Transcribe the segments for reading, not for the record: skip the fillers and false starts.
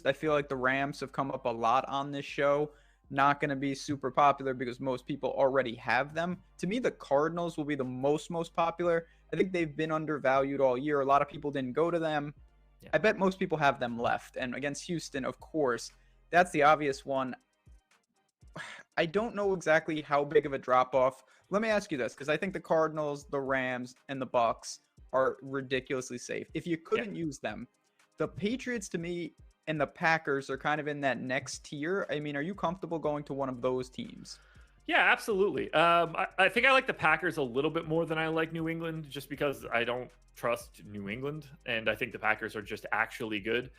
I feel like the Rams have come up a lot on this show. Not going to be super popular because most people already have them. To me, the Cardinals will be the most popular. I think they've been undervalued all year. A lot of people didn't go to them. Yeah. I bet most people have them left. And against Houston, of course, that's the obvious one. I don't know exactly how big of a drop off. Let me ask you this, because I think the Cardinals, the Rams, and the Bucks are ridiculously safe. If you Yeah. couldn't use them, the Patriots to me and the Packers are kind of in that next tier. I mean, are you comfortable going to one of those teams? Yeah, absolutely. I think I like the Packers a little bit more than I like New England, just because I don't trust New England, and I think the Packers are just actually good.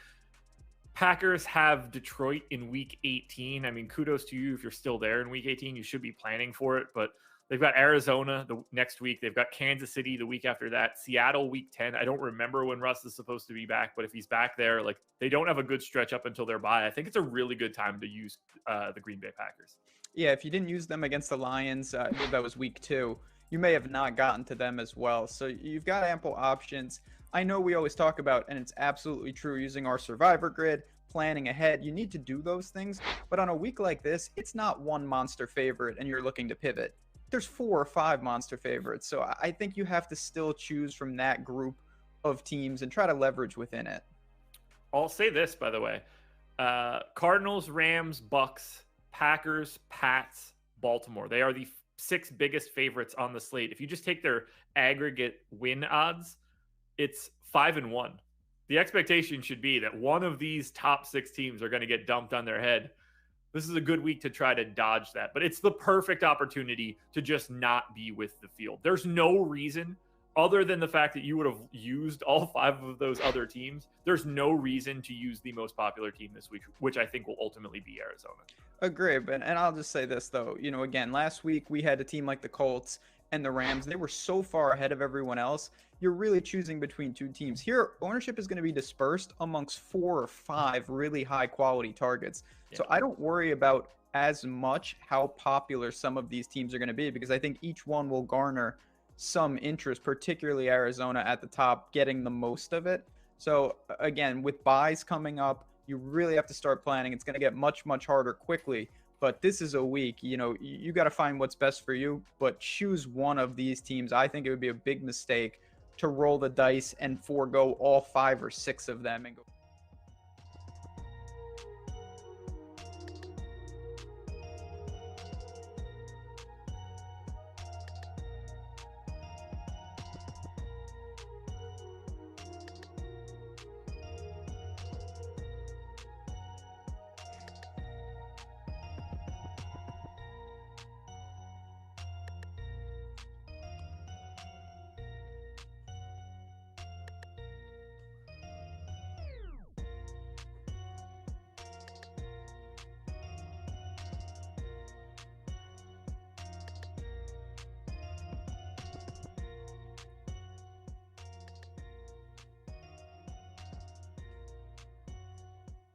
Packers have Detroit in week 18. I mean, kudos to you if you're still there in week 18. You should be planning for it, but they've got Arizona the next week. They've got Kansas City the week after that. Seattle week 10. I don't remember when Russ is supposed to be back, but if he's back there, like, they don't have a good stretch up until their bye. I think it's a really good time to use the Green Bay Packers. Yeah, if you didn't use them against the Lions, I believe that was week 2, you may have not gotten to them as well. So you've got ample options. I know we always talk about, and it's absolutely true, using our survivor grid, planning ahead. You need to do those things. But on a week like this, it's not one monster favorite and you're looking to pivot. There's 4 or 5 monster favorites. So I think you have to still choose from that group of teams and try to leverage within it. I'll say this, by the way. Cardinals, Rams, Bucks, Packers, Pats, Baltimore. They are the 6 biggest favorites on the slate. If you just take their aggregate win odds, it's 5-1. The expectation should be that one of these top 6 teams are going to get dumped on their head. This is a good week to try to dodge that, but it's the perfect opportunity to just not be with the field. There's no reason, other than the fact that you would have used all 5 of those other teams, there's no reason to use the most popular team this week, which I think will ultimately be Arizona. Agree, and I'll just say this though, again, last week we had a team like the Colts and the Rams. They were so far ahead of everyone else. You're really choosing between 2 teams. Here, ownership is going to be dispersed amongst 4 or 5 really high quality targets. Yeah. So I don't worry about as much how popular some of these teams are going to be, because I think each one will garner some interest, particularly Arizona at the top, getting the most of it. So again, with buys coming up, you really have to start planning. It's going to get much harder quickly. But this is a week, you got to find what's best for you, but choose one of these teams. I think it would be a big mistake to roll the dice and forego all 5 or 6 of them and go.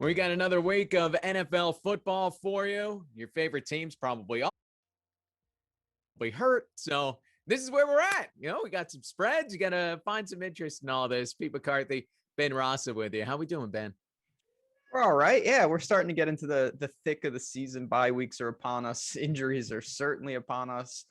We got another week of NFL football for you. Your favorite teams probably all hurt. So this is where we're at. We got some spreads. You got to find some interest in all this. Pete McCarthy, Ben Rossa with you. How we doing, Ben? We're all right. Yeah, we're starting to get into the thick of the season. Bye weeks are upon us. Injuries are certainly upon us.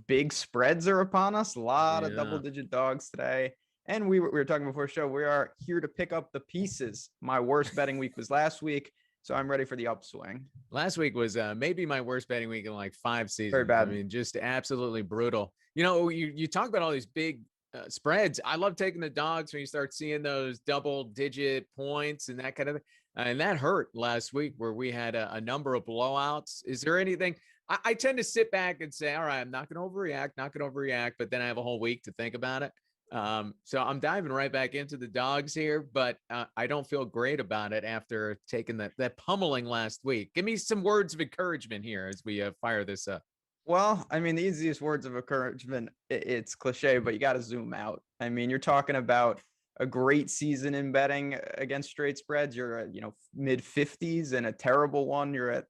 Big spreads are upon us. A lot of double-digit dogs today. And we were talking before the show, we are here to pick up the pieces. My worst betting week was last week, so I'm ready for the upswing. Last week was maybe my worst betting week in like 5 seasons. Very bad. I mean, just absolutely brutal. You talk about all these big spreads. I love taking the dogs when you start seeing those double-digit points and that kind of thing. And that hurt last week where we had a number of blowouts. Is there anything? I tend to sit back and say, all right, I'm not going to overreact, but then I have a whole week to think about it. So I'm diving right back into the dogs here, but I don't feel great about it after taking that pummeling last week. Give me some words of encouragement here as we fire this up. Well, I mean, the easiest words of encouragement, it's cliche, but you got to zoom out. I mean, you're talking about a great season in betting against straight spreads. You're at, mid 50s, and a terrible one, you're at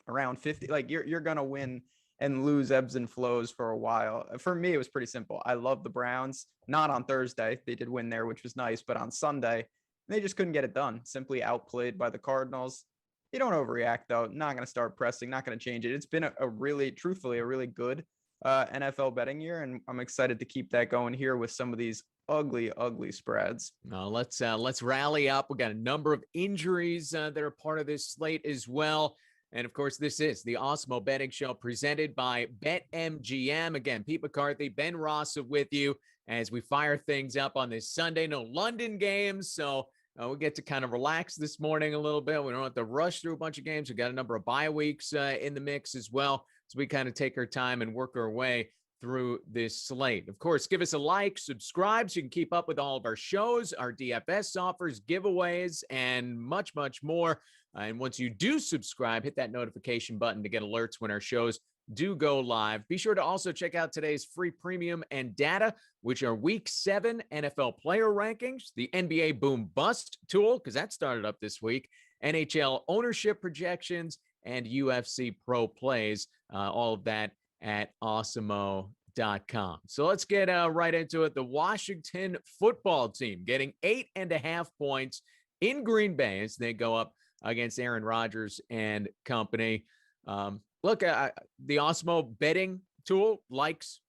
around 50. Like you're going to win and lose ebbs and flows for a while. For me, it was pretty simple. I love the Browns. Not on Thursday. They did win there, which was nice. But on Sunday, They just couldn't get it done. Simply outplayed by the Cardinals. You don't overreact, though. Not going to start pressing. Not going to change it. It's been a really, truthfully, a really good NFL betting year, and I'm excited to keep that going here with some of these ugly, ugly spreads. Let's rally up. We got a number of injuries that are part of this slate as well. And of course, this is the Awesemo Betting Show presented by BetMGM. Again, Pete McCarthy, Ben Ross with you as we fire things up on this Sunday. No London games, so we get to kind of relax this morning a little bit. We don't have to rush through a bunch of games. We got a number of bye weeks in the mix as well. So we kind of take our time and work our way through this slate. Of course, give us a like, subscribe so you can keep up with all of our shows, our DFS offers, giveaways, and much, much more. And once you do subscribe, hit that notification button to get alerts when our shows do go live. Be sure to also check out today's free premium and data, which are Week 7 NFL player rankings, the NBA boom bust tool, because that started up this week, NHL ownership projections, and UFC pro plays. All of that at Awesemo.com. So let's get right into it. The Washington football team getting 8.5 points in Green Bay as they go up against Aaron Rodgers and company. Look, the Awesemo betting tool likes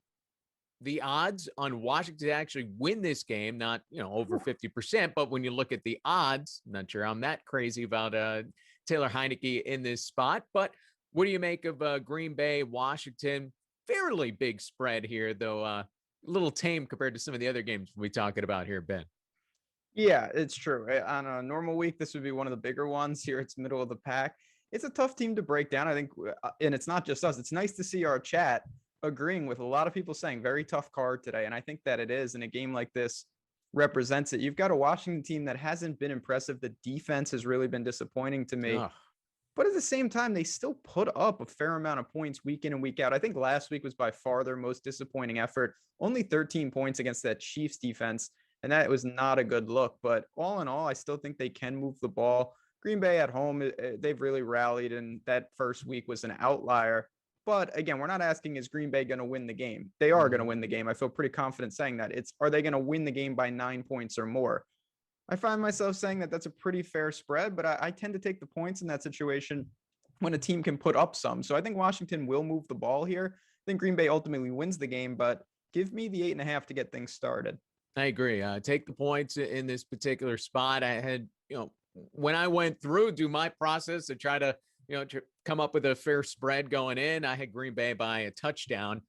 the odds on Washington to actually win this game, not, over 50%. But when you look at the odds, I'm not sure I'm that crazy about Taylor Heineke in this spot. But what do you make of Green Bay, Washington? Fairly big spread here, though a little tame compared to some of the other games we're talking about here, Ben. Yeah, it's true. On a normal week, this would be one of the bigger ones. Here, it's middle of the pack. It's a tough team to break down, I think, and it's not just us. It's nice to see our chat agreeing with a lot of people saying very tough card today, and I think that it is. And a game like this represents it. You've got a Washington team that hasn't been impressive. The defense has really been disappointing to me. But at the same time, they still put up a fair amount of points week in and week out. I think last week was by far their most disappointing effort. Only 13 points against that Chiefs defense, and that was not a good look. But all in all, I still think they can move the ball. Green Bay at home, they've really rallied, and that first week was an outlier. But again, we're not asking, is Green Bay going to win the game? They are going to win the game. I feel pretty confident saying that. Are they going to win the game by 9 points or more? I find myself saying that that's a pretty fair spread, but I tend to take the points in that situation when a team can put up some. So I think Washington will move the ball here. I think Green Bay ultimately wins the game, but give me the 8.5 to get things started. I agree. Take the points in this particular spot. I had, when I went through, do my process to try to, to come up with a fair spread going in, I had Green Bay by a touchdown.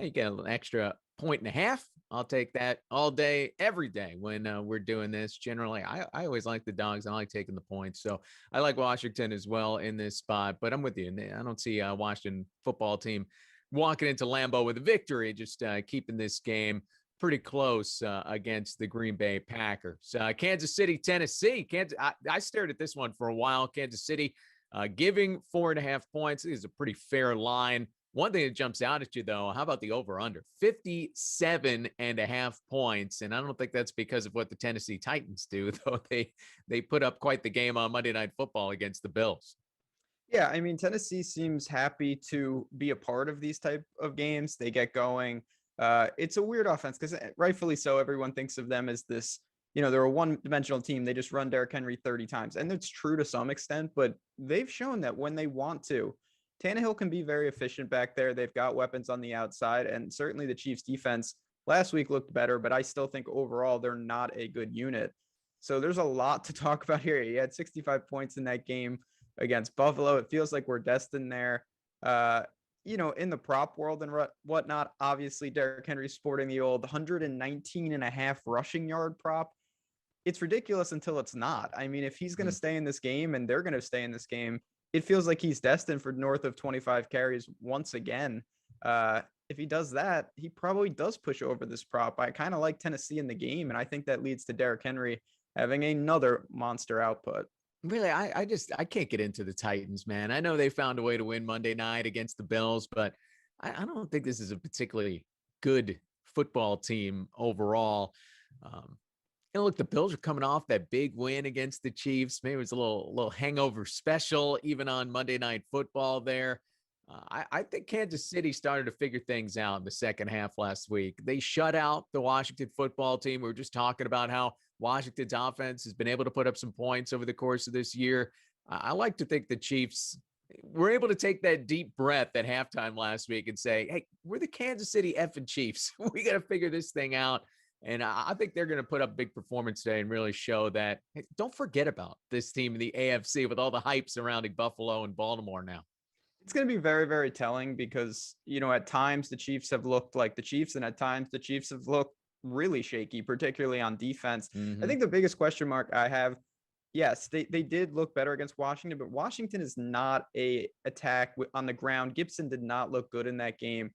You get an extra 1.5. I'll take that all day, every day when we're doing this. Generally, I always like the dogs. I like taking the points. So I like Washington as well in this spot. But I'm with you. I don't see Washington football team walking into Lambeau with a victory, just keeping this game pretty close against the Green Bay Packers. Kansas City, Tennessee. I stared at this one for a while. Kansas City giving 4.5 points. This is a pretty fair line. One thing that jumps out at you, though, how about the over-under? 57.5 points. And I don't think that's because of what the Tennessee Titans do, though they put up quite the game on Monday Night Football against the Bills. Yeah, I mean, Tennessee seems happy to be a part of these type of games. They get going. It's a weird offense because rightfully so, everyone thinks of them as this, they're a one-dimensional team. They just run Derrick Henry 30 times. And it's true to some extent, but they've shown that when they want to, Tannehill can be very efficient back there. They've got weapons on the outside, and certainly the Chiefs defense last week looked better, but I still think overall they're not a good unit. So there's a lot to talk about here. He had 65 points in that game against Buffalo. It feels like we're destined there. In the prop world and whatnot, obviously Derrick Henry sporting the old 119.5 rushing yard prop. It's ridiculous until it's not. I mean, if he's going to stay in this game and they're going to stay in this game, it feels like he's destined for north of 25 carries once again. If he does that, he probably does push over this prop. I kind of like Tennessee in the game, and I think that leads to Derrick Henry having another monster output. Really, I can't get into the Titans, man. I know they found a way to win Monday night against the Bills, but I don't think this is a particularly good football team overall. Look, the Bills are coming off that big win against the Chiefs. Maybe it was a little hangover special, even on Monday Night Football there. I think Kansas City started to figure things out in the second half last week. They shut out the Washington football team. We were just talking about how Washington's offense has been able to put up some points over the course of this year. I like to think the Chiefs were able to take that deep breath at halftime last week and say, hey, we're the Kansas City effing Chiefs. We got to figure this thing out. And I think they're going to put up a big performance today and really show that, hey, don't forget about this team in the AFC with all the hype surrounding Buffalo and Baltimore now. It's going to be very, very telling because, at times the Chiefs have looked like the Chiefs, and at times the Chiefs have looked really shaky, particularly on defense. I think the biggest question mark I have, yes, they did look better against Washington, but Washington is not a attack on the ground. Gibson did not look good in that game.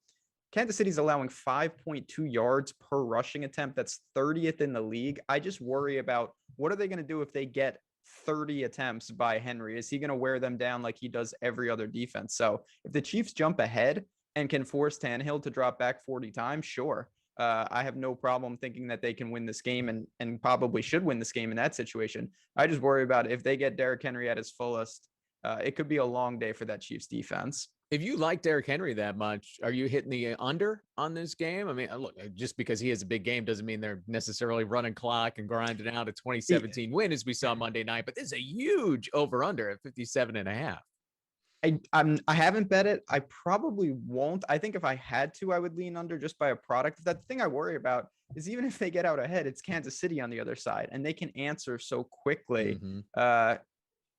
Kansas City's allowing 5.2 yards per rushing attempt. That's 30th in the league. I just worry about what are they going to do if they get 30 attempts by Henry? Is he going to wear them down like he does every other defense? So if the Chiefs jump ahead and can force Tannehill to drop back 40 times, sure. I have no problem thinking that they can win this game and probably should win this game in that situation. I just worry about if they get Derrick Henry at his fullest, it could be a long day for that Chiefs defense. If you like Derrick Henry that much, are you hitting the under on this game? I mean, look, just because he has a big game doesn't mean they're necessarily running clock and grinding out a 2017 win as we saw Monday night, but this is a huge over-under at 57.5. I haven't bet it. I probably won't. I think if I had to, I would lean under just by a product. That thing I worry about is even if they get out ahead, it's Kansas City on the other side, and they can answer so quickly.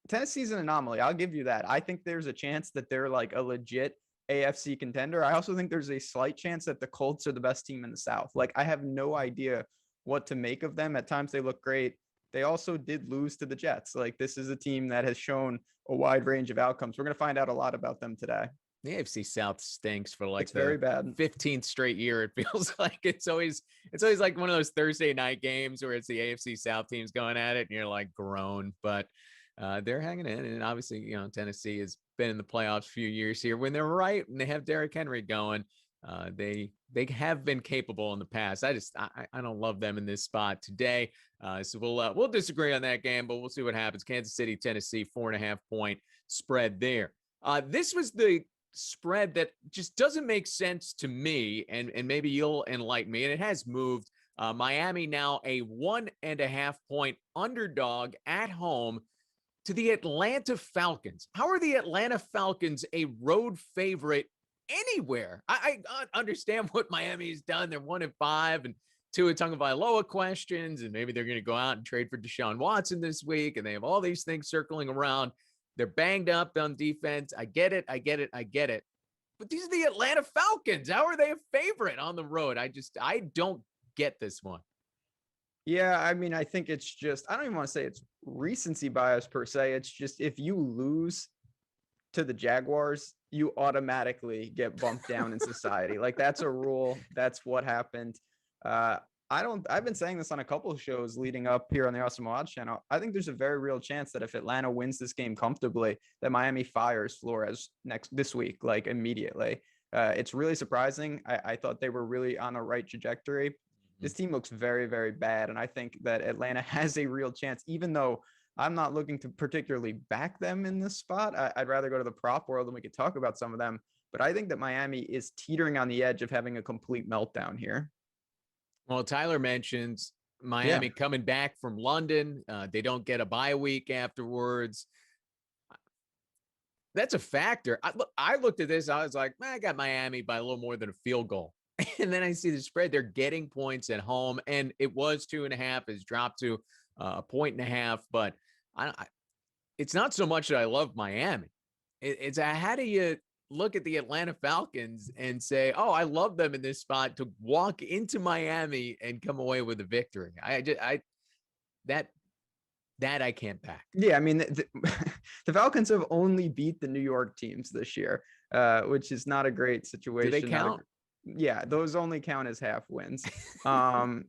Tennessee's an anomaly. I'll give you that. I think there's a chance that they're like a legit AFC contender. I also think there's a slight chance that the Colts are the best team in the South. Like, I have no idea what to make of them. At times they look great. They also did lose to the Jets. Like, this is a team that has shown a wide range of outcomes. We're going to find out a lot about them today. The AFC South stinks for like it's very bad 15th straight year. It feels like it's always like one of those Thursday night games where it's the AFC South teams going at it and you're like groan, but they're hanging in. And obviously, Tennessee has been in the playoffs a few years here when they're right and they have Derrick Henry going. They have been capable in the past. I don't love them in this spot today. So we'll disagree on that game, but we'll see what happens. Kansas City, Tennessee, 4.5 point spread there. This was the spread that just doesn't make sense to me, and maybe you'll enlighten me. And it has moved. Miami now a 1.5 point underdog at home to the Atlanta Falcons. How are the Atlanta Falcons a road favorite anywhere? I understand what Miami's done. They're 1-5 and Tua Tagovailoa questions, and maybe they're going to go out and trade for Deshaun Watson this week, and they have all these things circling around. They're banged up on defense. I get it. But these are the Atlanta Falcons. How are they a favorite on the road? I don't get this one. Yeah, I mean, I think it's just, I don't even want to say it's recency bias per se. It's just if you lose to the Jaguars, you automatically get bumped down in society. Like, that's a rule. That's what happened. I've been saying this on a couple of shows leading up here on the Awesemo Odds channel. I think there's a very real chance that if Atlanta wins this game comfortably, that Miami fires Flores this week, like immediately. It's really surprising. I thought they were really on a right trajectory. This team looks very, very bad. And I think that Atlanta has a real chance, even though I'm not looking to particularly back them in this spot. I'd rather go to the prop world and we could talk about some of them. But I think that Miami is teetering on the edge of having a complete meltdown here. Well, Tyler mentions Miami coming back from London. They don't get a bye week afterwards. That's a factor. I looked at this. I was like, I got Miami by a little more than a field goal. And then I see the spread. They're getting points at home. And it was 2.5. It's dropped to 1.5. But it's not so much that I love Miami. It's how do you look at the Atlanta Falcons and say, oh, I love them in this spot to walk into Miami and come away with a victory. That I can't back. Yeah, I mean, the Falcons have only beat the New York teams this year, which is not a great situation. Do they count? Yeah, those only count as half wins. I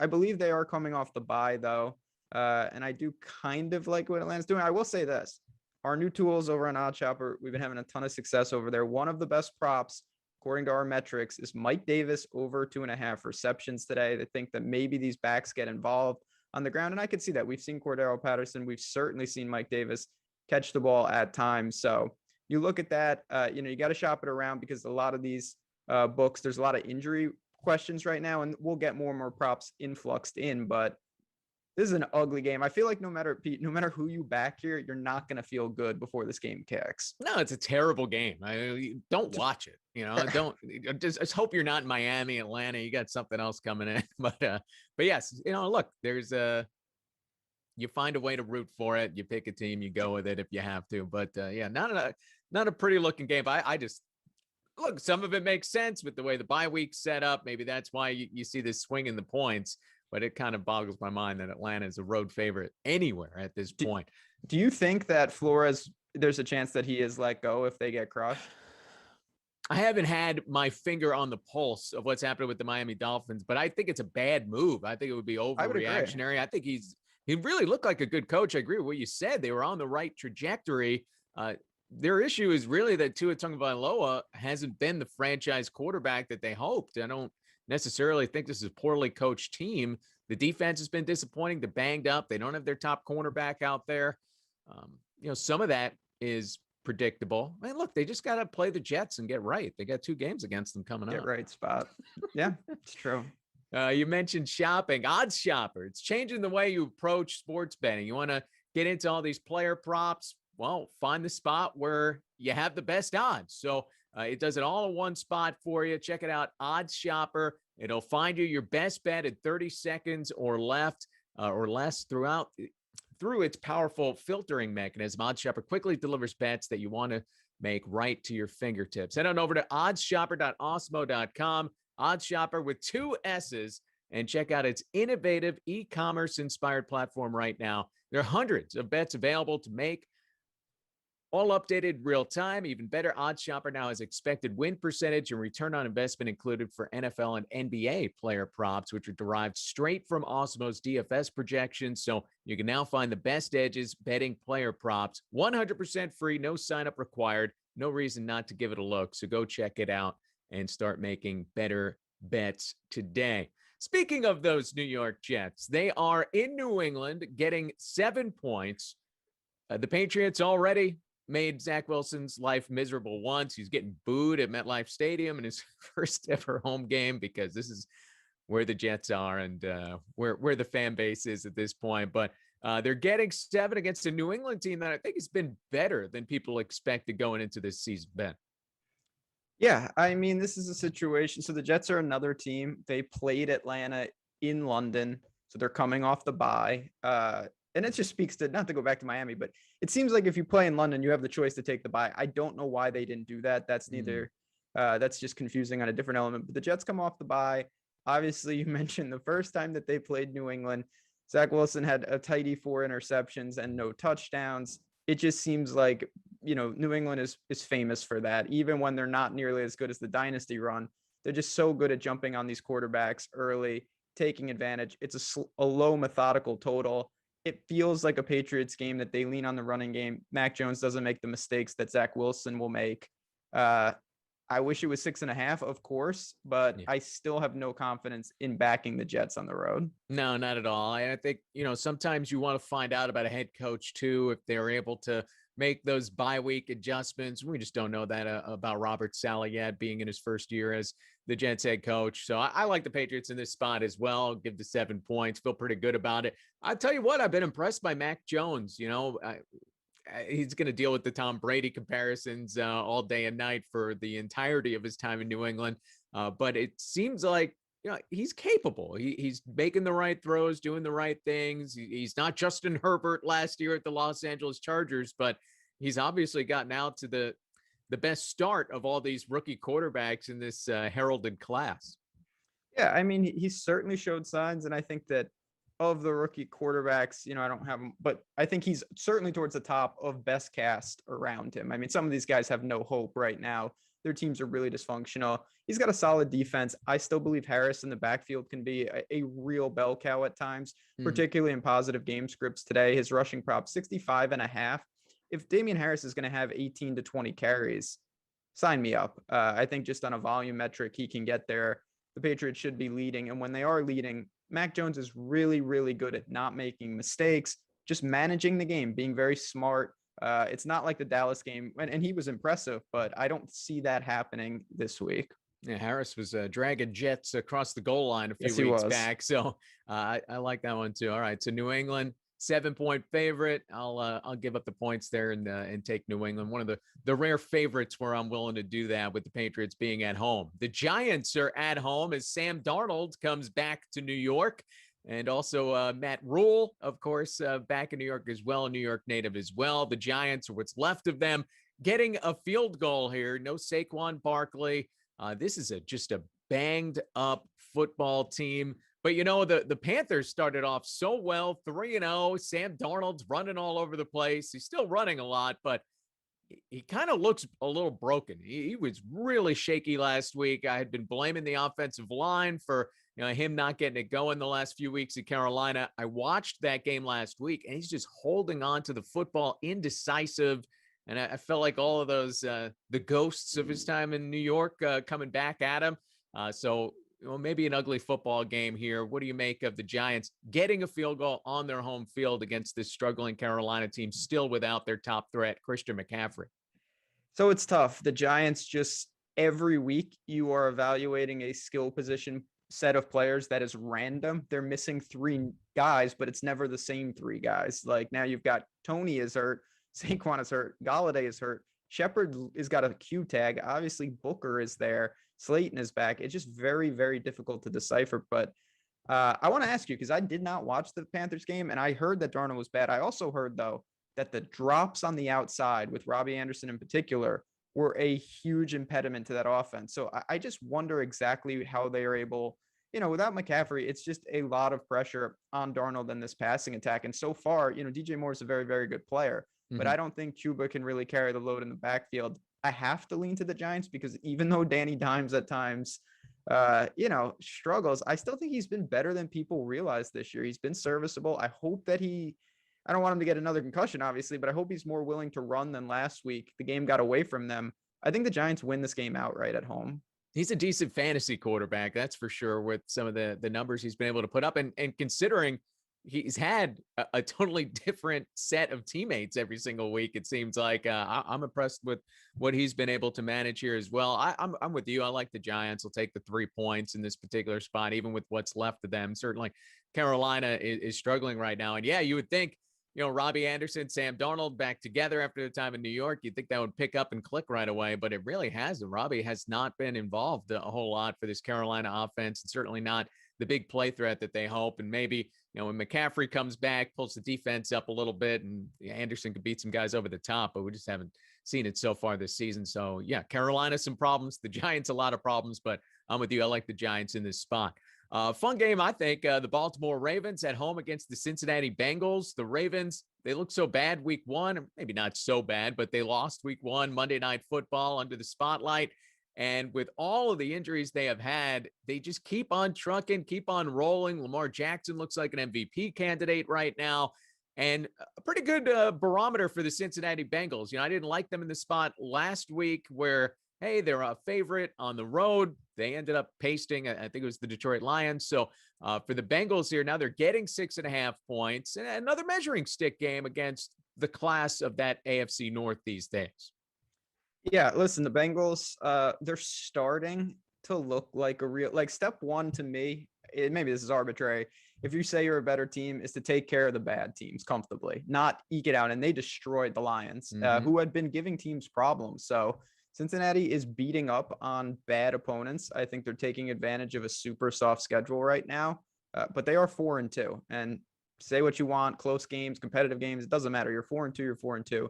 believe they are coming off the bye though. And I do kind of like what Atlanta's doing. I will say this. Our new tools over on OddsShopper, we've been having a ton of success over there. One of the best props, according to our metrics, is Mike Davis over 2.5 receptions today. They think that maybe these backs get involved on the ground, and I could see that. We've seen Cordero Patterson. We've certainly seen Mike Davis catch the ball at times. So you look at that, you got to shop it around because a lot of these books, there's a lot of injury questions right now, and we'll get more and more props influxed in, but This is an ugly game. I feel like no matter who you back here, you're not going to feel good before this game kicks. No, it's a terrible game. Don't watch it. Don't just hope you're not in Miami, Atlanta. You got something else coming in. But yes, look, there's you find a way to root for it. You pick a team, you go with it if you have to. But yeah, not a pretty looking game. But I just look, some of it makes sense with the way the bye week's set up. Maybe that's why you see this swing in the points. But it kind of boggles my mind that Atlanta is a road favorite anywhere at this point. Do you think that Flores, there's a chance that he is let go if they get crushed? I haven't had my finger on the pulse of what's happening with the Miami Dolphins, but I think it's a bad move. I think it would be overreactionary. I think he really looked like a good coach. I agree with what you said. They were on the right trajectory. Their issue is really that Tua Tagovailoa hasn't been the franchise quarterback that they hoped. I don't necessarily think this is a poorly coached team. The defense has been disappointing. They're banged up. They don't have their top cornerback out there. Some of that is predictable. I mean, look, they just got to play the Jets and get right. They got 2 games against them coming up. Get right spot. Yeah, it's true. You mentioned shopping, Odds Shopper. It's changing the way you approach sports betting. You want to get into all these player props? Well, find the spot where you have the best odds. So it does it all in one spot for you. Check it out, Odds Shopper. It'll find you your best bet in 30 seconds or less through its powerful filtering mechanism. Odds Shopper quickly delivers bets that you want to make right to your fingertips. Head on over to oddshopper.awesemo.com, Odds Shopper with 2 S's, and check out its innovative e-commerce inspired platform right now. There are hundreds of bets available to make, all updated real time. Even better, Odds Shopper now has expected win percentage and return on investment included for NFL and NBA player props, which are derived straight from Awesemo's DFS projections. So you can now find the best edges betting player props 100% free, no sign up required. No reason not to give it a look. So go check it out and start making better bets today. Speaking of those New York Jets, they are in New England getting 7 points. The Patriots already made Zach Wilson's life miserable once. He's getting booed at MetLife Stadium in his first ever home game because this is where the Jets are and where the fan base is at this point. But they're getting 7 against a New England team that I think has been better than people expected going into this season, Ben. Yeah, I mean, this is a situation. So the Jets are another team. They played Atlanta in London, so they're coming off the bye. And it just speaks to, not to go back to Miami, but it seems like if you play in London, you have the choice to take the bye. I don't know why they didn't do that. That's neither, that's just confusing on a different element. But the Jets come off the bye. Obviously, you mentioned the first time that they played New England, Zach Wilson had a tidy 4 interceptions and no touchdowns. It just seems like, New England is famous for that. Even when they're not nearly as good as the dynasty run, they're just so good at jumping on these quarterbacks early, taking advantage. It's a low methodical total. It feels like a Patriots game that they lean on the running game. Mac Jones doesn't make the mistakes that Zach Wilson will make. I wish it was 6.5, of course, but I still have no confidence in backing the Jets on the road. No, not at all. And I think, sometimes you want to find out about a head coach too, if they're able to make those bye week adjustments. We just don't know that about Robert Saleh yet, being in his first year as the Jets head coach. So I like the Patriots in this spot as well. I'll give the 7 points. Feel pretty good about it. I'll tell you what, I've been impressed by Mac Jones. He's going to deal with the Tom Brady comparisons all day and night for the entirety of his time in New England. But it seems like, he's capable. He's making the right throws, doing the right things. He's not Justin Herbert last year at the Los Angeles Chargers, but he's obviously gotten out to the best start of all these rookie quarterbacks in this heralded class. Yeah, I mean, he certainly showed signs, and I think that of the rookie quarterbacks, I don't have him, but I think he's certainly towards the top of best cast around him. I mean, some of these guys have no hope right now. Their teams are really dysfunctional. He's got a solid defense. I still believe Harris in the backfield can be a real bell cow at times, particularly in positive game scripts today. His rushing prop, 65.5. If Damian Harris is going to have 18 to 20 carries, sign me up. I think just on a volume metric, he can get there. The Patriots should be leading. And when they are leading, Mac Jones is really, really good at not making mistakes, just managing the game, being very smart. It's not like the Dallas game, and he was impressive, but I don't see that happening this week. Yeah, Harris was dragging Jets across the goal line a few Yes, he weeks was. back. So I like that one too. All right. So New England, 7-point favorite. I'll give up the points there and take New England. One of the rare favorites where I'm willing to do that with the Patriots being at home. The Giants are at home as Sam Darnold comes back to New York. And also Matt Rule, of course, back in New York as well, a New York native as well. The Giants, or what's left of them, getting a field goal here. No Saquon Barkley. This is just a banged up football team. But, the Panthers started off so well, 3-0. Sam Darnold's running all over the place. He's still running a lot, but he kind of looks a little broken. He was really shaky last week. I had been blaming the offensive line for him not getting it going the last few weeks at Carolina. I watched that game last week, and he's just holding on to the football, indecisive. And I felt like all of those, the ghosts of his time in New York coming back at him. So maybe an ugly football game here. What do you make of the Giants getting a field goal on their home field against this struggling Carolina team, still without their top threat, Christian McCaffrey? So it's tough. The Giants just every week you are evaluating a skill position set of players that is random. They're missing 3 guys, but it's never the same 3 guys. Like now you've got Tony is hurt. Saquon is hurt. Galladay is hurt. Shepard has got a Q tag. Obviously, Booker is there. Slayton is back. It's just very, very difficult to decipher. But I want to ask you, because I did not watch the Panthers game, and I heard that Darnold was bad. I also heard, though, that the drops on the outside with Robbie Anderson in particular were a huge impediment to that offense. So I just wonder exactly how they are able, without McCaffrey, it's just a lot of pressure on Darnold in this passing attack. And so far, DJ Moore is a very, very good player. But I don't think Cuba can really carry the load in the backfield. I have to lean to the Giants because even though Danny Dimes at times, struggles, I still think he's been better than people realize this year. He's been serviceable. I hope that I don't want him to get another concussion, obviously, but I hope he's more willing to run than last week. The game got away from them. I think the Giants win this game outright at home. He's a decent fantasy quarterback, that's for sure, with some of the numbers he's been able to put up. And considering he's had a totally different set of teammates every single week, it seems like. I'm impressed with what he's been able to manage here as well. I'm with you. I like the Giants. Will take the 3 points in this particular spot, even with what's left of them. Certainly Carolina is struggling right now. And yeah, you would think, Robbie Anderson, Sam Darnold back together after the time in New York, you'd think that would pick up and click right away, but it really hasn't. Robbie has not been involved a whole lot for this Carolina offense, and certainly not the big play threat that they hope. And maybe, when McCaffrey comes back, pulls the defense up a little bit, and Anderson could beat some guys over the top, but we just haven't seen it so far this season. So yeah, Carolina, some problems. The Giants, a lot of problems, but I'm with you. I like the Giants in this spot. Fun game, I think. The Baltimore Ravens at home against the Cincinnati Bengals. The Ravens, they look so bad week 1, maybe not so bad, but they lost week 1, Monday Night Football, under the spotlight. And with all of the injuries they have had, they just keep on trucking, keep on rolling. Lamar Jackson looks like an MVP candidate right now, and a pretty good barometer for the Cincinnati Bengals. I didn't like them in the spot last week where, hey, they're a favorite on the road. They ended up pasting, I think it was the Detroit Lions. So for the Bengals here, now they're getting 6.5 points, and another measuring stick game against the class of that AFC North these days. Yeah, listen, the Bengals, they're starting to look like a real, like step 1 to me, maybe this is arbitrary. If you say you're a better team, is to take care of the bad teams comfortably, not eke it out. And they destroyed the Lions, who had been giving teams problems. So Cincinnati is beating up on bad opponents. I think they're taking advantage of a super soft schedule right now, but they are 4-2. And say what you want, close games, competitive games, it doesn't matter. You're 4-2, you're 4-2.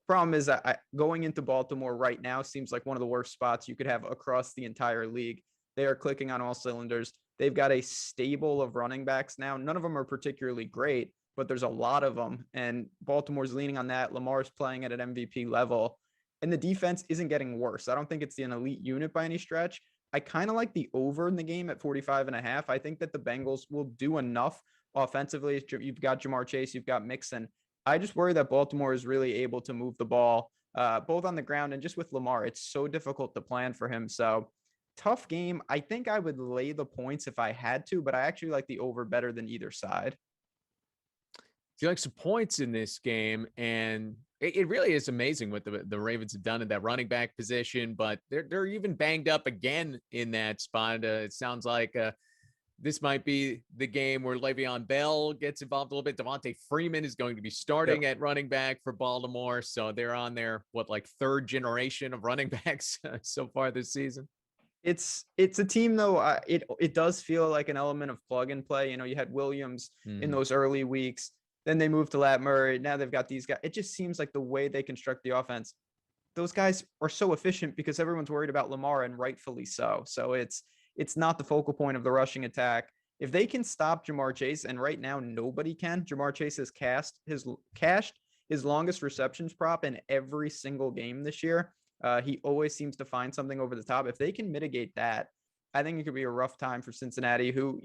Problem is that going into Baltimore right now seems like one of the worst spots you could have across the entire league. They are clicking on all cylinders. They've got a stable of running backs now. None of them are particularly great, but there's a lot of them. And Baltimore's leaning on that. Lamar's playing at an MVP level. And the defense isn't getting worse. I don't think it's an elite unit by any stretch. I kind of like the over in the game at 45.5. I think that the Bengals will do enough offensively. You've got Jamar Chase, you've got Mixon. I just worry that Baltimore is really able to move the ball, both on the ground and just with Lamar. It's so difficult to plan for him. So tough game. I think I would lay the points if I had to, but I actually like the over better than either side. If you like some points in this game, and It really is amazing what the Ravens have done in that running back position, but they're even banged up again in that spot. It sounds like this might be the game where Le'Veon Bell gets involved a little bit. Devontae Freeman is going to be starting at running back for Baltimore. So they're on their, third generation of running backs so far this season. It's a team though. It does feel like an element of plug and play. You know, you had Williams in those early weeks. Then they moved to Lat Murray. Now they've got these guys. It just seems like the way they construct the offense, those guys are so efficient because everyone's worried about Lamar, and rightfully so. So it's not the focal point of the rushing attack. If they can stop Jamar Chase, and right now nobody can. Jamar Chase has cashed his longest receptions prop in every single game this year. He always seems to find something over the top. If they can mitigate that, I think it could be a rough time for Cincinnati, who,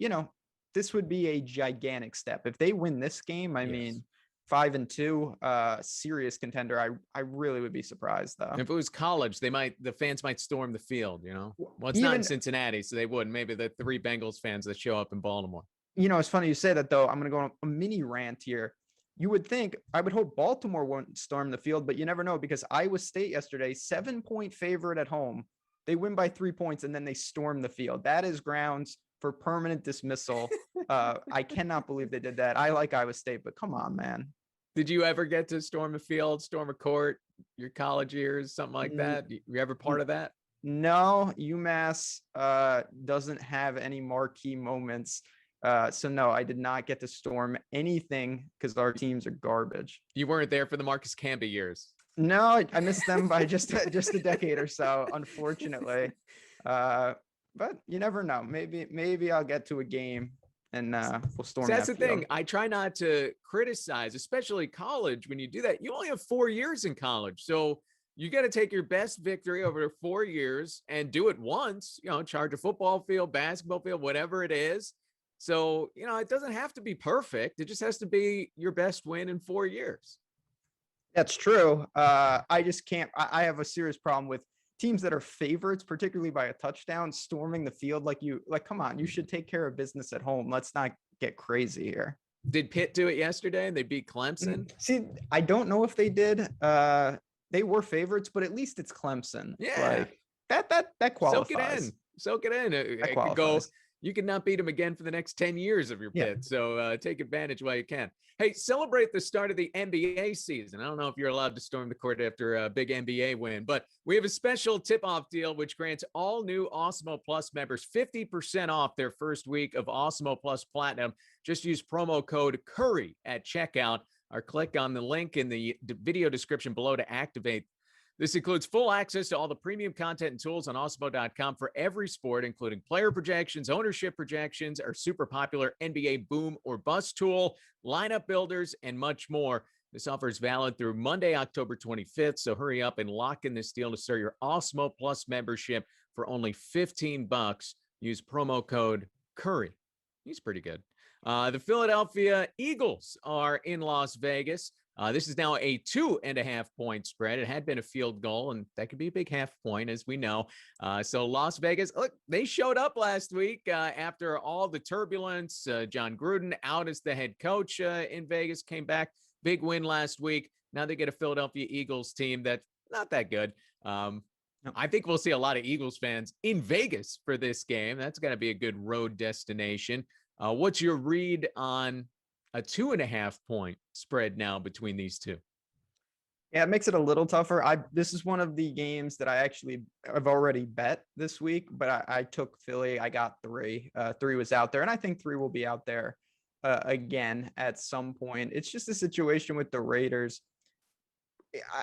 this would be a gigantic step. If they win this game, I mean, 5-2, serious contender. I really would be surprised though. If it was college, the fans might storm the field, Well, it's not in Cincinnati, so they wouldn't. Maybe the 3 Bengals fans that show up in Baltimore. It's funny you say that though. I'm going to go on a mini rant here. You would think, I would hope Baltimore won't storm the field, but you never know, because Iowa State yesterday, 7-point favorite at home. They win by 3 points and then they storm the field. That is grounds for permanent dismissal. I cannot believe they did that. I like Iowa State, but come on, man. Did you ever get to storm a field, storm a court, your college years, something like that? You ever part of that? No, UMass doesn't have any marquee moments. So no, I did not get to storm anything because our teams are garbage. You weren't there for the Marcus Camby years. No, I missed them by just a decade or so, unfortunately. But you never know. Maybe I'll get to a game and we'll storm. So that's the thing. I try not to criticize, especially college. When you do that, you only have 4 years in college, so you got to take your best victory over 4 years and do it once. Charge a football field, basketball field, whatever it is. So, it doesn't have to be perfect. It just has to be your best win in 4 years. That's true. I just can't. I have a serious problem with teams that are favorites, particularly by a touchdown, storming the field. Come on, you should take care of business at home. Let's not get crazy here. Did Pitt do it yesterday? They beat Clemson. See, I don't know if they did. They were favorites, but at least it's Clemson. Yeah, that qualifies. Soak it in. It could go. You can not beat them again for the next 10 years of your Pitt. So take advantage while you can. Hey, celebrate the start of the NBA season. I don't know if you're allowed to storm the court after a big NBA win, but we have a special tip-off deal which grants all new Awesemo Plus members 50% off their first week of Awesemo Plus Platinum. Just use promo code CURRY at checkout or click on the link in the video description below to activate. This includes full access to all the premium content and tools on Awesemo.com for every sport, including player projections, ownership projections, our super popular NBA boom or bust tool, lineup builders, and much more. This offer is valid through Monday, October 25th, so hurry up and lock in this deal to start your Awesemo Plus membership for only $15. Use promo code CURRY. He's pretty good. The Philadelphia Eagles are in Las Vegas. This is now a 2.5-point spread. It had been a field goal, and that could be a big half point, as we know. So Las Vegas, look, they showed up last week after all the turbulence. John Gruden out as the head coach in Vegas, came back. Big win last week. Now they get a Philadelphia Eagles team that's not that good. I think we'll see a lot of Eagles fans in Vegas for this game. That's going to be a good road destination. What's your read on a 2.5-point spread now between these two? Yeah, it makes it a little tougher. This is one of the games that I've already bet this week, but I took Philly. I got 3. 3 was out there, and I think 3 will be out there again at some point. It's just a situation with the Raiders.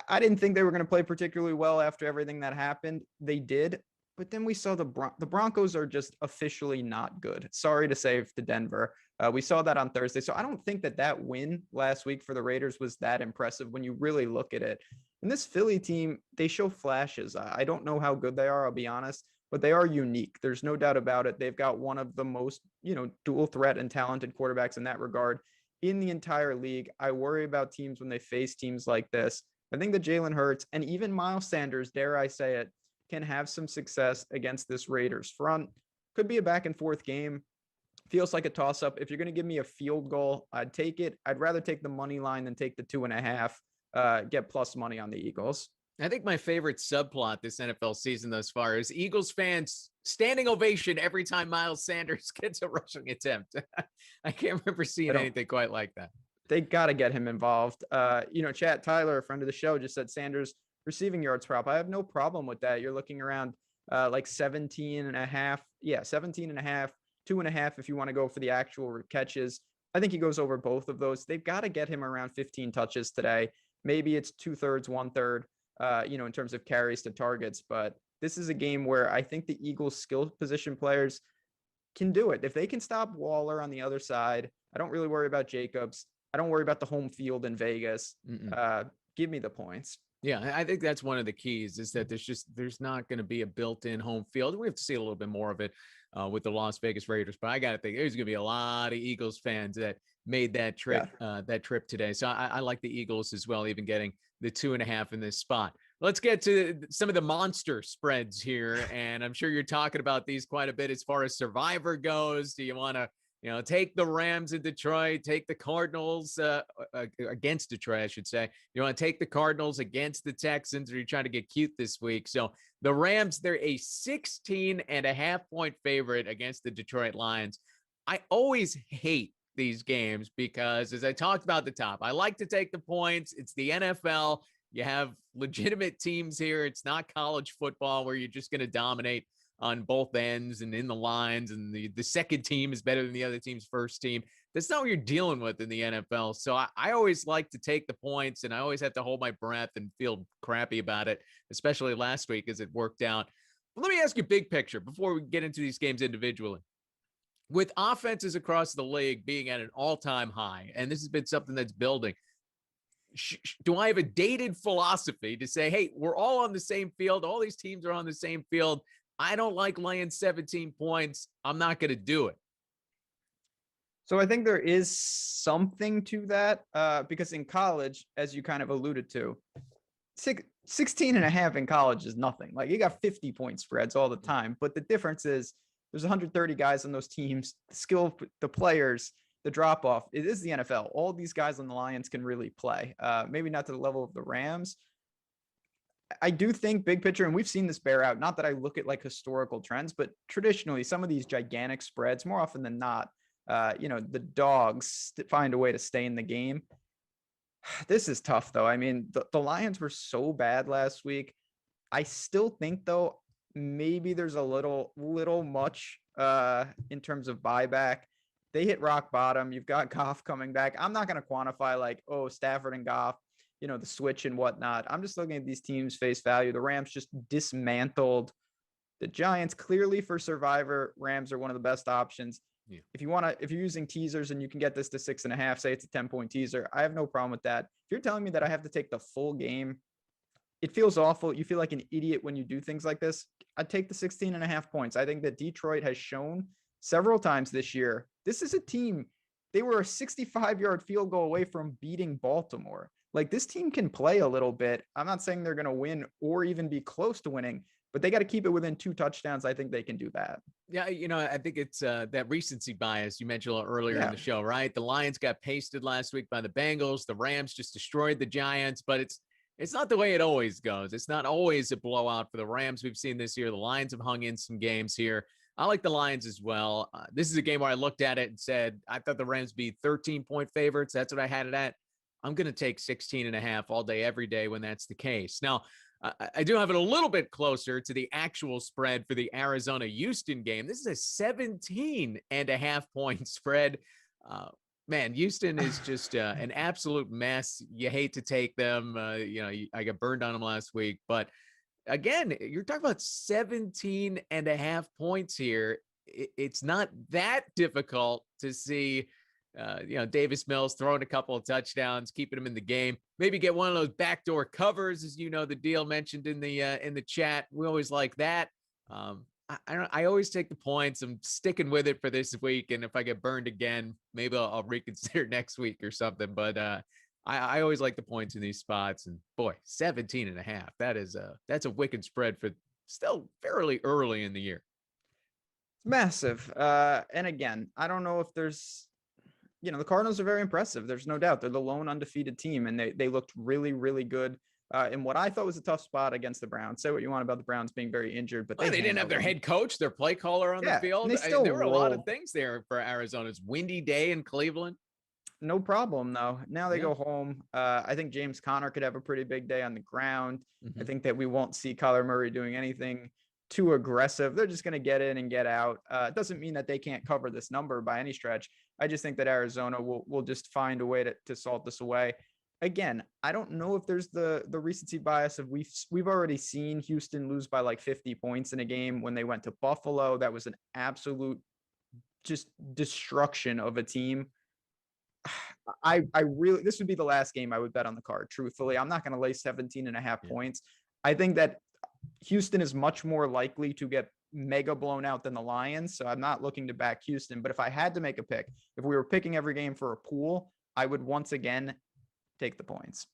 I didn't think they were going to play particularly well after everything that happened. They did, but then we saw the Broncos are just officially not good. Sorry to say to Denver. We saw that on Thursday. So I don't think that win last week for the Raiders was that impressive when you really look at it. And this Philly team, they show flashes. I don't know how good they are, I'll be honest, but they are unique. There's no doubt about it. They've got one of the most, dual threat and talented quarterbacks in that regard in the entire league. I worry about teams when they face teams like this. I think that Jalen Hurts and even Miles Sanders, dare I say it, can have some success against this Raiders front. Could be a back and forth game. Feels like a toss-up. If you're going to give me a field goal, I'd take it. I'd rather take the money line than take the 2.5. get plus money on the Eagles. I think my favorite subplot this NFL season thus far is Eagles fans standing ovation every time Miles Sanders gets a rushing attempt. I can't remember seeing anything quite like that. They got to get him involved. Chat Tyler, a friend of the show, just said Sanders receiving yards prop. I have no problem with that. You're looking around like 17 and a half. Yeah, 17 and a half, 2.5 if you want to go for the actual catches. I think he goes over both of those. They've got to get him around 15 touches today. Maybe it's 2/3, 1/3. In terms of carries to targets. But this is a game where I think the Eagles skill position players can do it. If they can stop Waller on the other side, I don't really worry about Jacobs. I don't worry about the home field in Vegas. Give me the points. Yeah, I think that's one of the keys is that there's not going to be a built-in home field. We have to see a little bit more of it with the Las Vegas Raiders, but I got to think there's going to be a lot of Eagles fans that made that trip today. So I like the Eagles as well, even getting the 2.5 in this spot. Let's get to some of the monster spreads here, and I'm sure you're talking about these quite a bit as far as Survivor goes. Do you want to take the Rams in Detroit, take the Cardinals against Detroit, I should say. You want to take the Cardinals against the Texans, or you're trying to get cute this week. So the Rams, they're a 16.5-point favorite against the Detroit Lions. I always hate these games because, as I talked about at the top, I like to take the points. It's the NFL. You have legitimate teams here. It's not college football where you're just going to dominate on both ends and in the lines, and the second team is better than the other team's first team. That's not what you're dealing with in the NFL. So I always like to take the points, and I always have to hold my breath and feel crappy about it, especially last week as it worked out. But let me ask you big picture before we get into these games individually. With offenses across the league being at an all-time high, and this has been something that's building, do I have a dated philosophy to say, hey, we're all on the same field, all these teams are on the same field, I don't like laying 17 points, I'm not going to do it? So I think there is something to that because in college, as you kind of alluded to, 16.5 in college is nothing. Like, you got 50-point spreads all the time. But the difference is there's 130 guys on those teams, the skill, the players, the drop off. It is the NFL. All these guys on the Lions can really play. Maybe not to the level of the Rams. I do think big picture, and we've seen this bear out, not that I look at like historical trends, but traditionally some of these gigantic spreads, more often than not, the dogs find a way to stay in the game. This is tough though. I mean, the Lions were so bad last week. I still think though, maybe there's a little much in terms of buyback. They hit rock bottom. You've got Goff coming back. I'm not going to quantify like, oh, Stafford and Goff, the switch and whatnot. I'm just looking at these teams face value. The Rams just dismantled the Giants. Clearly for Survivor, Rams are one of the best options. Yeah. If you're using teasers and you can get this to 6.5, say it's a 10-point teaser, I have no problem with that. If you're telling me that I have to take the full game, it feels awful. You feel like an idiot when you do things like this. I'd take the 16.5 points. I think that Detroit has shown several times this year, this is a team, they were a 65-yard field goal away from beating Baltimore. Like, this team can play a little bit. I'm not saying they're going to win or even be close to winning, but they got to keep it within 2 touchdowns. I think they can do that. Yeah, I think it's that recency bias you mentioned a little earlier in the show, right? The Lions got pasted last week by the Bengals. The Rams just destroyed the Giants, but it's not the way it always goes. It's not always a blowout for the Rams we've seen this year. The Lions have hung in some games here. I like the Lions as well. This is a game where I looked at it and said, I thought the Rams be 13-point favorites. That's what I had it at. I'm going to take 16.5 all day, every day when that's the case. Now, I do have it a little bit closer to the actual spread for the Arizona-Houston game. This is a 17.5-point spread. Man, Houston is just an absolute mess. You hate to take them. I got burned on them last week. But again, you're talking about 17.5 points here. It's not that difficult to see Davis Mills throwing a couple of touchdowns, keeping him in the game. Maybe get one of those backdoor covers, as the deal mentioned in the chat. We always like that. I always take the points. I'm sticking with it for this week, and if I get burned again, maybe I'll reconsider next week or something. But I always like the points in these spots. And boy, 17.5. That's a wicked spread for still fairly early in the year. It's massive. And again, I don't know if there's. the Cardinals are very impressive. There's no doubt. They're the lone undefeated team, and they looked really, really good in what I thought was a tough spot against the Browns. Say what you want about the Browns being very injured, but Well, they didn't have their head coach, their play caller on the field. There were a lot of things there for Arizona. It's windy day in Cleveland. No problem, though. Now they go home. I think James Conner could have a pretty big day on the ground. I think that we won't see Kyler Murray doing anything too aggressive. They're just going to get in and get out. It doesn't mean that they can't cover this number by any stretch. I just think that Arizona will just find a way to salt this away. Again, I don't know if there's the recency bias of we've already seen Houston lose by like 50 points in a game when they went to Buffalo. That was an absolute just destruction of a team. I really, this would be the last game I would bet on the card. Truthfully, I'm not going to lay 17.5 points. I think that Houston is much more likely to get mega blown out than the Lions. So I'm not looking to back Houston, but if I had to make a pick, if we were picking every game for a pool, I would once again take the points.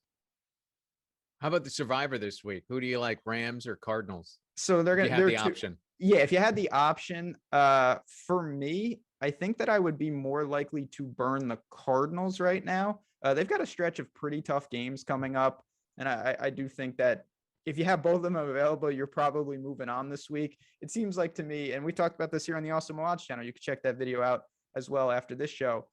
How about the survivor this week? Who do you like, Rams or Cardinals? So they're going to have the option. Yeah, if you had the option, for me, I think that I would be more likely to burn the Cardinals right now. They've got a stretch of pretty tough games coming up, and I do think that if you have both of them available, you're probably moving on this week. It seems like to me, and we talked about this here on the Awesemo Odds channel. You can check that video out as well after this show.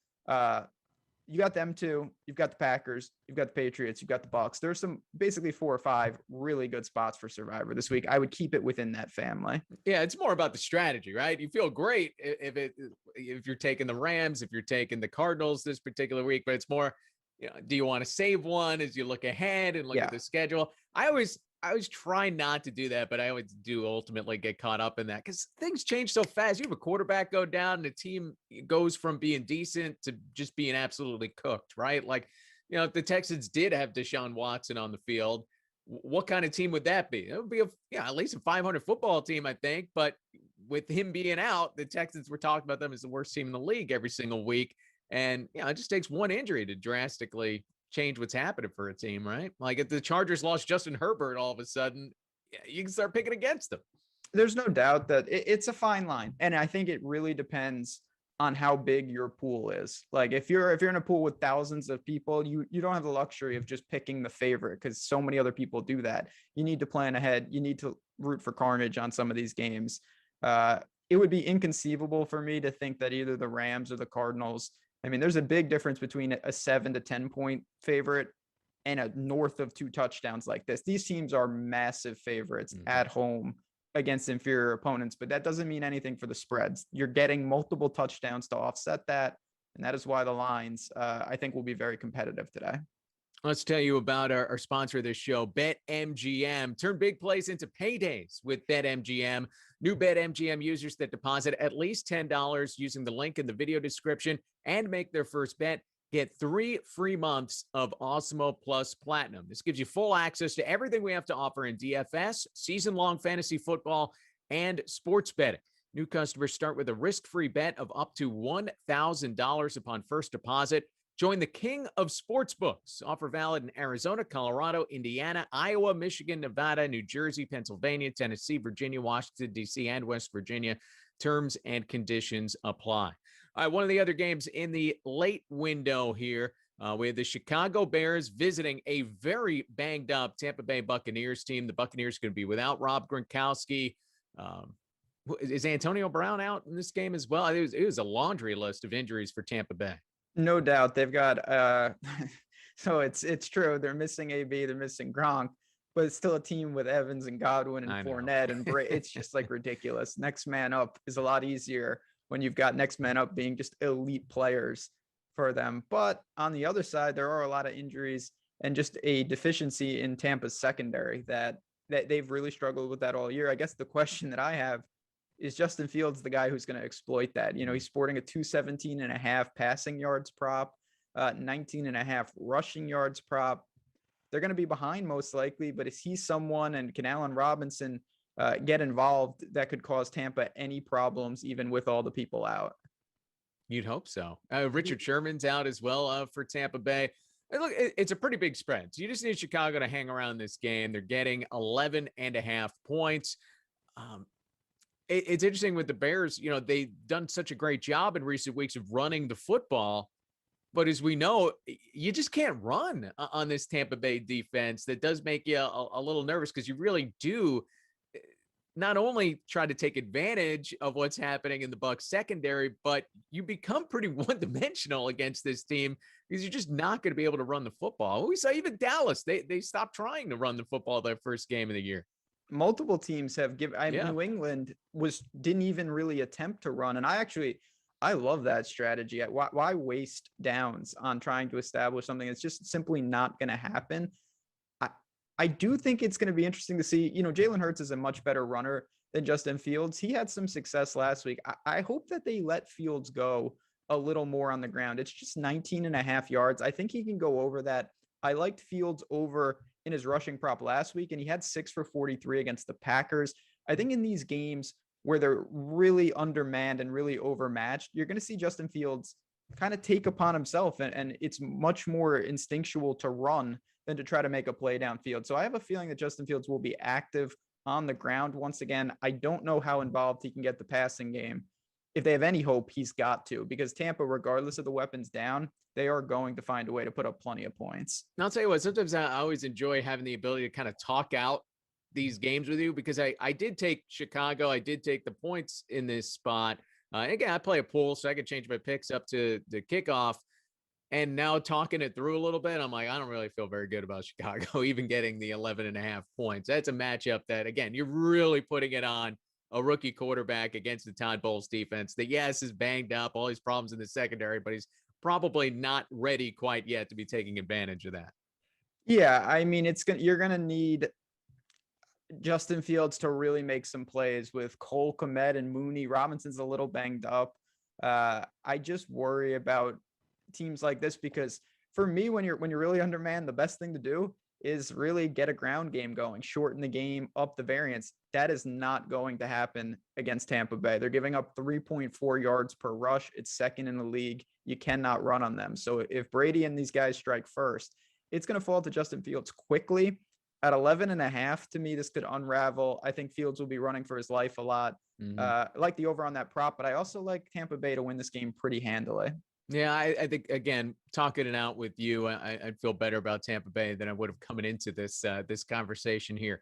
You got them too. You've got the Packers. You've got the Patriots. You've got the Bucs. There's some basically 4 or 5 really good spots for Survivor this week. I would keep it within that family. Yeah, it's more about the strategy, right? You feel great if you're taking the Rams, if you're taking the Cardinals this particular week, but it's more, do you want to save one as you look ahead and look at the schedule? I always try not to do that, but I always do ultimately get caught up in that because things change so fast. You have a quarterback go down and the team goes from being decent to just being absolutely cooked, right? Like, if the Texans did have Deshaun Watson on the field, what kind of team would that be? It would be at least a 500 football team, I think. But with him being out, the Texans, we're talking about them as the worst team in the league every single week. And, it just takes one injury to drastically change what's happening for a team, right? Like if the Chargers lost Justin Herbert all of a sudden, you can start picking against them. There's no doubt that it's a fine line. And I think it really depends on how big your pool is. Like if you're in a pool with thousands of people, you don't have the luxury of just picking the favorite because so many other people do that. You need to plan ahead. You need to root for carnage on some of these games. It would be inconceivable for me to think that either the Rams or the Cardinals, I mean, there's a big difference between a 7 to 10 point favorite and a north of 2 touchdowns like this. These teams are massive favorites at home against inferior opponents, but that doesn't mean anything for the spreads. You're getting multiple touchdowns to offset that. And that is why the lines, I think, will be very competitive today. Let's tell you about our sponsor of this show, BetMGM. Turn big plays into paydays with BetMGM. New BetMGM users that deposit at least $10 using the link in the video description and make their first bet get 3 free months of Awesemo Plus Platinum. This gives you full access to everything we have to offer in DFS, season-long fantasy football, and sports betting. New customers start with a risk-free bet of up to $1,000 upon first deposit. Join the king of sportsbooks. Offer valid in Arizona, Colorado, Indiana, Iowa, Michigan, Nevada, New Jersey, Pennsylvania, Tennessee, Virginia, Washington, D.C., and West Virginia. Terms and conditions apply. All right, one of the other games in the late window here, we have the Chicago Bears visiting a very banged-up Tampa Bay Buccaneers team. The Buccaneers are going to be without Rob Gronkowski. Is Antonio Brown out in this game as well? It was a laundry list of injuries for Tampa Bay. No doubt. They've got so it's true. They're missing AB, they're missing Gronk, but it's still a team with Evans and Godwin and Fournette and it's just like ridiculous. Next man up is a lot easier when you've got next man up being just elite players for them. But on the other side, there are a lot of injuries and just a deficiency in Tampa's secondary that they've really struggled with that all year. I guess the question that I have is Justin Fields the guy who's going to exploit that? He's sporting a 217.5 passing yards prop, 19.5 rushing yards prop. They're going to be behind most likely, but is he someone, and can Allen Robinson get involved that could cause Tampa any problems, even with all the people out? You'd hope so. Richard Sherman's out as well for Tampa Bay. And look, it's a pretty big spread. So you just need Chicago to hang around this game. They're getting 11.5 points. It's interesting with the Bears, they've done such a great job in recent weeks of running the football. But as we know, you just can't run on this Tampa Bay defense. That does make you a little nervous because you really do not only try to take advantage of what's happening in the Bucs secondary, but you become pretty one-dimensional against this team because you're just not going to be able to run the football. We saw even Dallas, they stopped trying to run the football their first game of the year. Multiple teams have given. New England didn't even really attempt to run, and I love that strategy. Why waste downs on trying to establish something that's just simply not going to happen? I do think it's going to be interesting to see, Jalen Hurts is a much better runner than Justin Fields. He had some success last week. I hope that they let Fields go a little more on the ground. It's just 19.5 yards. I think he can go over that. I liked Fields over in his rushing prop last week, and he had 6 for 43 against the Packers. I think in these games where they're really undermanned and really overmatched, you're going to see Justin Fields kind of take upon himself, and it's much more instinctual to run than to try to make a play downfield. So I have a feeling that Justin Fields will be active on the ground once again. I don't know how involved he can get the passing game. If they have any hope, he's got to, because Tampa, regardless of the weapons down, they are going to find a way to put up plenty of points. And I'll tell you what, sometimes I always enjoy having the ability to kind of talk out these games with you, because I did take Chicago. I did take the points in this spot. Again, I play a pool, so I could change my picks up to the kickoff. And now talking it through a little bit, I'm like, I don't really feel very good about Chicago, even getting the 11.5 points. That's a matchup that, again, you're really putting it on a rookie quarterback against the Todd Bowles defense that, yes, is banged up, all these problems in the secondary, but he's probably not ready quite yet to be taking advantage of that. Yeah, I mean, you're going to need Justin Fields to really make some plays with Cole Kmet and Mooney. Robinson's a little banged up. I just worry about teams like this, because for me, when you're really undermanned, the best thing to do is really get a ground game going, shorten the game, up the variance. That is not going to happen against Tampa Bay. They're giving up 3.4 yards per rush. It's second in the league. You cannot run on them. So if Brady and these guys strike first, it's going to fall to Justin Fields quickly. At 11.5, to me, this could unravel. I think Fields will be running for his life a lot. I like the over on that prop, but I also like Tampa Bay to win this game pretty handily. Yeah, I think, again, talking it out with you, I'd feel better about Tampa Bay than I would have coming into this conversation here.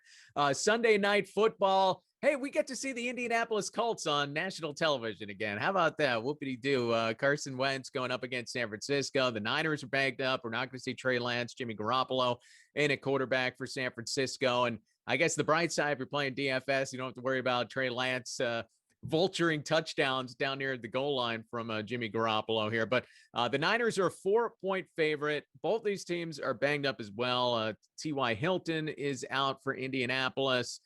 Sunday night football. Hey, we get to see the Indianapolis Colts on national television again. How about that? Whoopity-doo. Carson Wentz going up against San Francisco. The Niners are bagged up. We're not going to see Trey Lance, Jimmy Garoppolo in at quarterback for San Francisco. And I guess the bright side, if you're playing DFS, you don't have to worry about Trey Lance vulturing touchdowns down near the goal line from Jimmy Garoppolo here. But the Niners are a 4-point favorite. Both these teams are banged up as well. T.Y. Hilton is out for Indianapolis.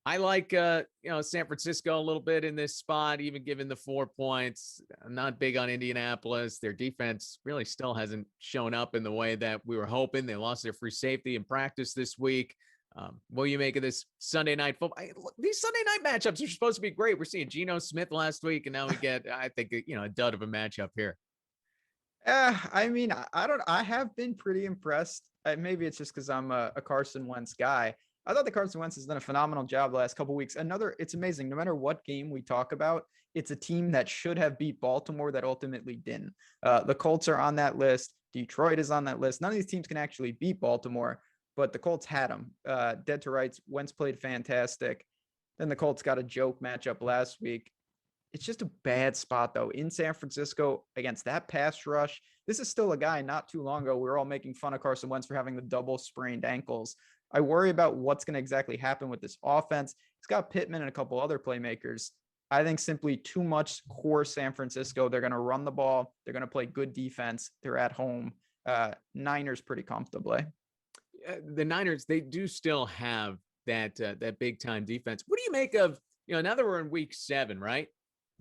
I like, San Francisco a little bit in this spot, even given the 4 points. I'm not big on Indianapolis. Their defense really still hasn't shown up in the way that we were hoping. They lost their free safety in practice this week. What do you make of this Sunday night football? These Sunday night matchups are supposed to be great. We're seeing Geno Smith last week, and now we get, I think, a dud of a matchup here. I mean, I have been pretty impressed. Maybe it's just because I'm a Carson Wentz guy. I thought the Carson Wentz has done a phenomenal job the last couple of weeks. It's amazing. No matter what game we talk about, it's a team that should have beat Baltimore that ultimately didn't. The Colts are on that list. Detroit is on that list. None of these teams can actually beat Baltimore, but the Colts had them. Dead to rights. Wentz played fantastic. Then the Colts got a joke matchup last week. It's just a bad spot, though, in San Francisco against that pass rush. This is still a guy not too long ago. We were all making fun of Carson Wentz for having the double sprained ankles. I worry about what's going to exactly happen with this offense. He's got Pittman and a couple other playmakers. I think simply too much core San Francisco. They're going to run the ball. They're going to play good defense. They're at home. Niners pretty comfortably. The Niners, they do still have that big time defense. What do you make of, now that we're in week 7, right?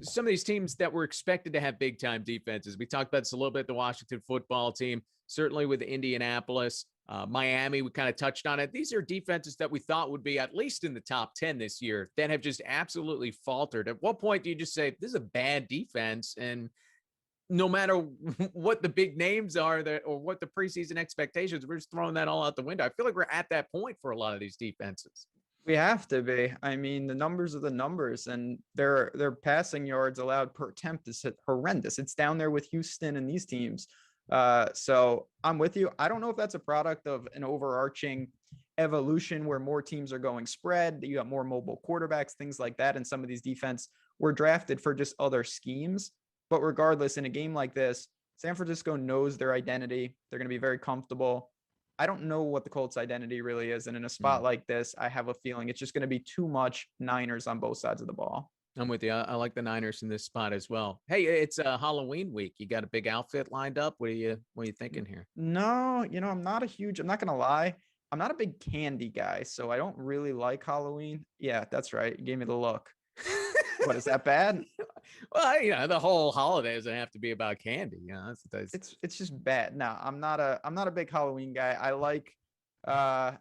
Some of these teams that were expected to have big time defenses. We talked about this a little bit, the Washington football team, certainly with Indianapolis, Miami, we kind of touched on it. These are defenses that we thought would be at least in the top 10 this year that have just absolutely faltered. At what point do you just say, this is a bad defense? And no matter what the big names are or what the preseason expectations, we're just throwing that all out the window. I feel like we're at that point for a lot of these defenses. We have to be. I mean, the numbers are the numbers, and their passing yards allowed per attempt is horrendous. It's down there with Houston and these teams. So I'm with you. I don't know if that's a product of an overarching evolution where more teams are going spread. You got more mobile quarterbacks, things like that, and some of these defense were drafted for just other schemes. But regardless, in a game like this, San Francisco knows their identity. They're going to be very comfortable. I don't know what the Colts identity really is. And in a spot like this, I have a feeling it's just going to be too much Niners on both sides of the ball. I'm with you. I like the Niners in this spot as well. Hey, it's a Halloween week. You got a big outfit lined up. What are you thinking here? No, I'm not going to lie. I'm not a big candy guy, so I don't really like Halloween. Yeah, that's right. You gave me the look. What, is that bad? Well, the whole holiday doesn't have to be about candy. It's just bad. No, I'm not a big Halloween guy. I like that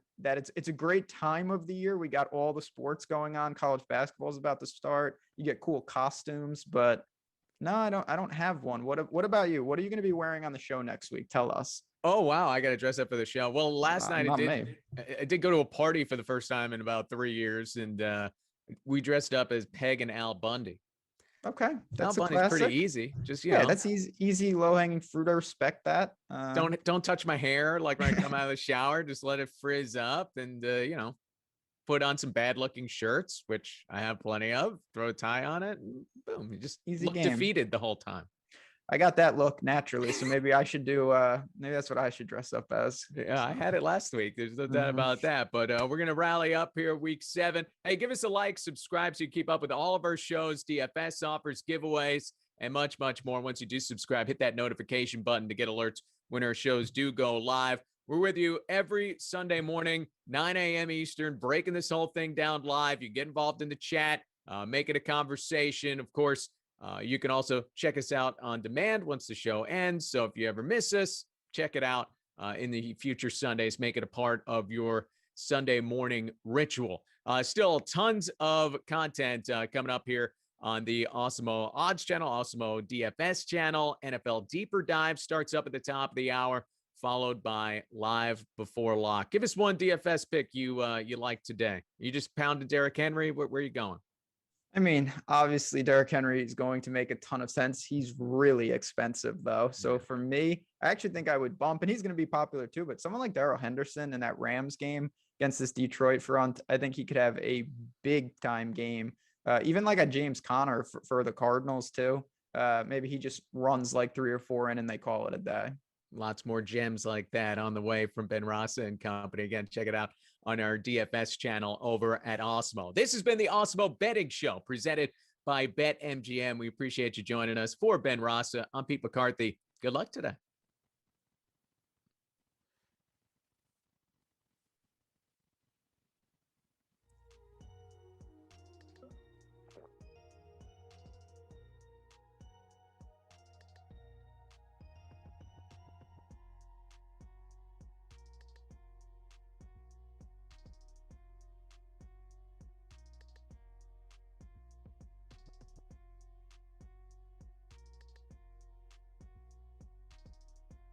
it's a great time of the year. We got all the sports going on. College basketball is about to start. You get cool costumes, but no, I don't have one. What about you? What are you going to be wearing on the show next week? Tell us. Oh, wow. I got to dress up for the show. Well, last night I did go to a party for the first time in about 3 years, and we dressed up as Peg and Al Bundy. Okay, that's Al Bundy's pretty easy. Just that's easy, low hanging fruit. I respect that. Don't touch my hair like when I come out of the shower. Just let it frizz up, and put on some bad looking shirts, which I have plenty of. Throw a tie on it, and boom, you just easy look game. Defeated the whole time. I got that look naturally, so maybe I should do. Maybe that's what I should dress up as. Yeah, I had it last week. There's no doubt about that. But we're gonna rally up here, week 7. Hey, give us a like, subscribe, so you keep up with all of our shows, DFS offers, giveaways, and much, much more. Once you do subscribe, hit that notification button to get alerts when our shows do go live. We're with you every Sunday morning, 9 a.m. Eastern, breaking this whole thing down live. You get involved in the chat, make it a conversation. Of course. You can also check us out on demand once the show ends. So if you ever miss us, check it out in the future Sundays. Make it a part of your Sunday morning ritual. Still tons of content coming up here on the Awesemo Odds channel, Awesemo DFS channel. NFL Deeper Dive starts up at the top of the hour, followed by Live Before Lock. Give us one DFS pick you like today. You just pounded Derrick Henry. Where are you going? I mean, obviously, Derrick Henry is going to make a ton of sense. He's really expensive, though. So for me, I actually think I would bump, and he's going to be popular too. But someone like Darrell Henderson in that Rams game against this Detroit front, I think he could have a big time game. Even like a James Conner for the Cardinals too. Maybe he just runs like 3 or 4 in and they call it a day. Lots more gems like that on the way from Ben Rasa and company. Again, check it out on our DFS channel over at Awesemo. This has been the Awesemo Betting Show presented by BetMGM. We appreciate you joining us. For Ben Rasa, I'm Pete McCarthy. Good luck today.